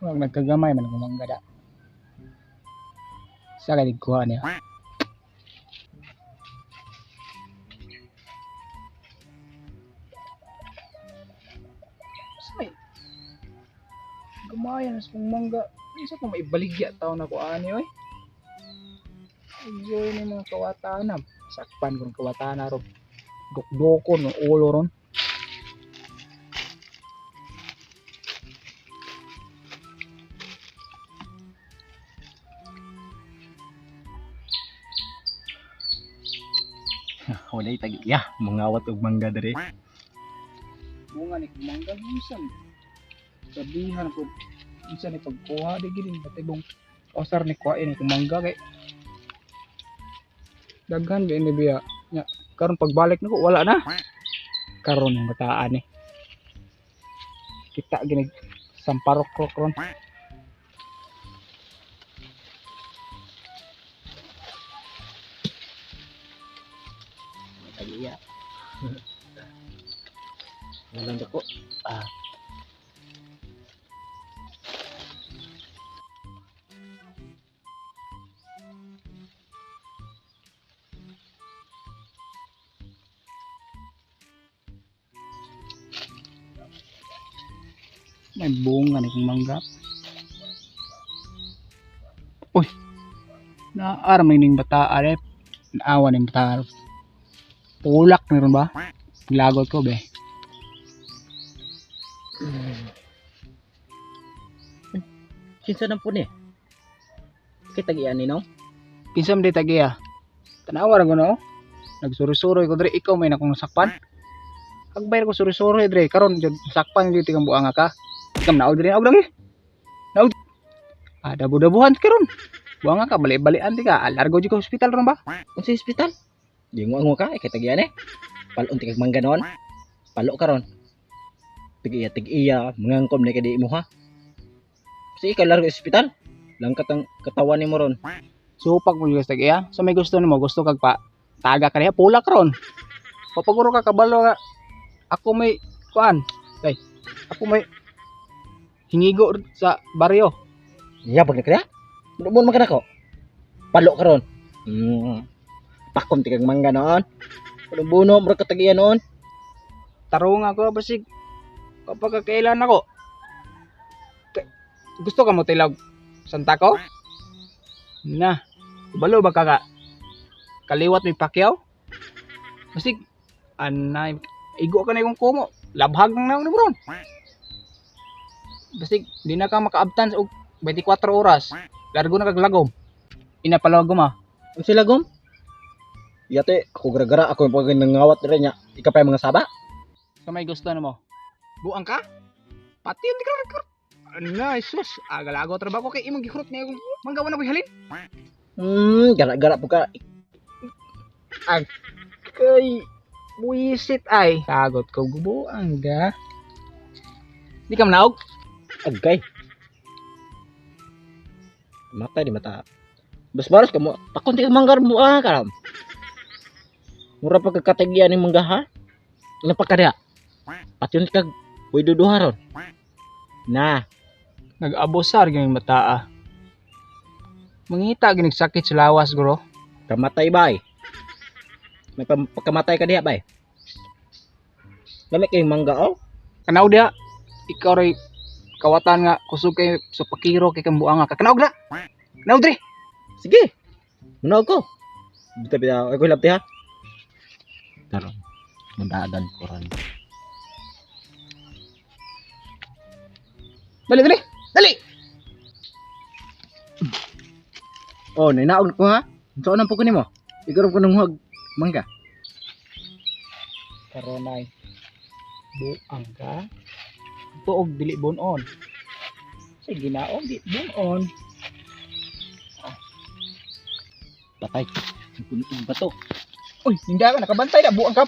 Wag nagkagamay man kung manggada. Sa kalig kuha niya. Say. Gamayan sa kong mangga. Isa ko maibaligya tao na ko ani oy. Enjoy ni mga kawatanan. Sakpan kung kawatanan ro. Dukdokon ng ulo ron. Walay tagiya, mangawat og mangga diri. Bunga ni kumangga minsan. Sabihan ko minsan ni pagkuha di gid patibong osar ni kuha ni kumangga kay daghan ba ni biya. Nya karon pagbalik nako wala na. Karon yung bataan ni. Kita gini samparok-rok ron. Tagiya. Nalang ko. Ah. May bunga ni kumangga. Uy. Naar may ning bataan eh. Naawa ning bataan. Pulak meron ba? Lagot ko be. Kinsa nang puni? Kay tagiya ni no? Pinsam di tagiya. Tanawa ra ko no. Nagsuri-suri ko dre ikaw may nakong nasakpan. Kagbayar ko suri-suri dre karon jud sakpan dito kang buanga ka. Ikam naog dre naog lagi. Naog. Ada budabuhan karon. Buanga ka balik-balikan ti ka. Largo jud ka hospital ron ba? Unsa ospital? Di ngo ka kay tagiya ni. Palon ti kag mangga noon. Palo karon. Tig-iya, mangangkom ni kadi mo ha. Kasi ikaw largo ospital. Langkat ang katawan ni mo ron. Supak mo jud tagiya. So may gusto nimo gusto kag pa taga ka diha pulak ron. Papaguro ka kabalo ka. Ako may kuan. Kay ako may hingigo sa baryo. Yabag na kaya? Buon man ko. Palo karon. Pakom ti kag mangga noon. Buno mo ka tagiya noon. Tarong ako basig kapag kailan ako. Gusto ka mo tilag Santa ko? Na. Balo ba ka kaliwat may pakyaw? Basig anay igo ka na yung kumo. Labhag na ni bron. Basig di na ka makaabtan og 24 oras. Largo na kag lagom. Inapalagom ah. Ang sila gom? Yate, ako gara-gara ako yung pag nangawat rin niya. Ika pa yung mga saba? Sa may gusto nimo. Buang ka? Pati yung dikrot. Nice sus. Agalago trabaho kay imong gikrot niya kung manggawa na ko halin. Gara-gara po ka. Ag kay buisit ay. Sagot ko gubuang ga. Di ka manaog? Agay. Mata di mata. Baros kamu takon ti manggar mo karam. Mura pa kagkatagian ni mangga ha? Ano pa kada? Patyon kag boy duduha ron. Na, Nag-abosar gyud mata ah. Mangita ginig sakit sa lawas guro. kamatay bay. May pagkamatay ka diha bay. Lami kay mangga oh. Kanaw dia. Ikaw ray kawatan nga kusog kay sa pakiro kay kang buanga ka. Kanaw na. Kanaw dre. Sige. Munaw ko. Bita ako hilap ti ha. Karon mundagan ko ron. Dali dali. Dali. Oh, ninaog ko ha. Saan ang pugni mo? Ikaw ko nang huwag mangga. Karonay. Buang ka. Tuog dili bunon. Sige na og di bunon. Patay. Kuno ba to? Uy, hindi ka nakabantay na buang ka.